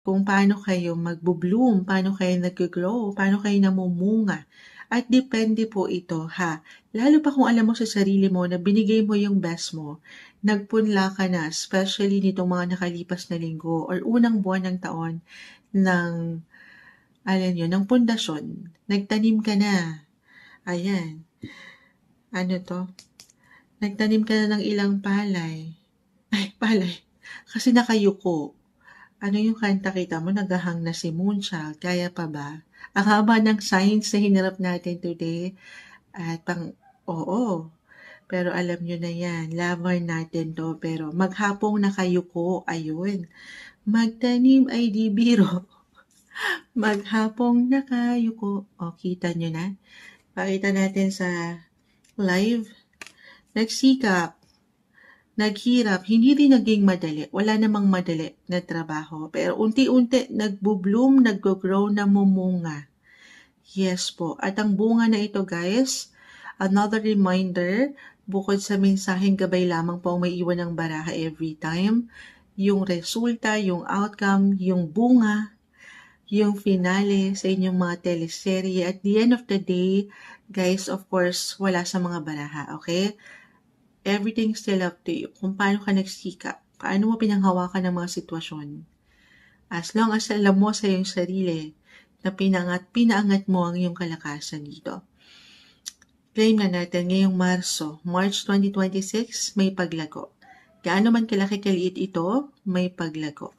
kung paano kayo magbo-bloom, paano kayo naggo-grow, paano kayo namumunga. At depende po ito ha. Lalo pa kung alam mo sa sarili mo na binigay mo yung best mo, nagpunla ka na, especially nitong mga nakalipas na linggo or unang buwan ng taon ng, alam nyo, ng pundasyon. Nagtanim ka na. Ayan. Ano to? Nagtanim ka na ng ilang palay. Ay, palay. Kasi nakayuko. Ano yung kanta kita mo? Nagahang na si Moonchild. Kaya pa ba? Ang haba ng science na hinarap natin today. At oo. Pero alam nyo na yan. Laban natin to. Pero maghapong nakayuko. Ayun. Magtanim ay di biro. Maghapong nakayuko. O, kita nyo na? Pakita natin sa live. Nagsikap. Naghirap, hindi rin naging madali. Wala namang madali na trabaho. Pero unti-unti, nagbo-bloom, naggo-grow, namumunga. Yes po. At ang bunga na ito, guys, another reminder, bukod sa mensaheng gabay lamang po ang may iwan ng baraha every time, yung resulta, yung outcome, yung bunga, yung finale sa inyong mga teleserye. At the end of the day, guys, of course, wala sa mga baraha, okay? Everything still up to you. Kung paano ka nagsikap, paano mo pinanghawakan ng mga sitwasyon. As long as alam mo sa iyong sarili na pinaangat mo ang iyong kalakasan dito. Claim na natin ngayong March 2026, may paglago. Gaano man kalaki kaliit ito, may paglago.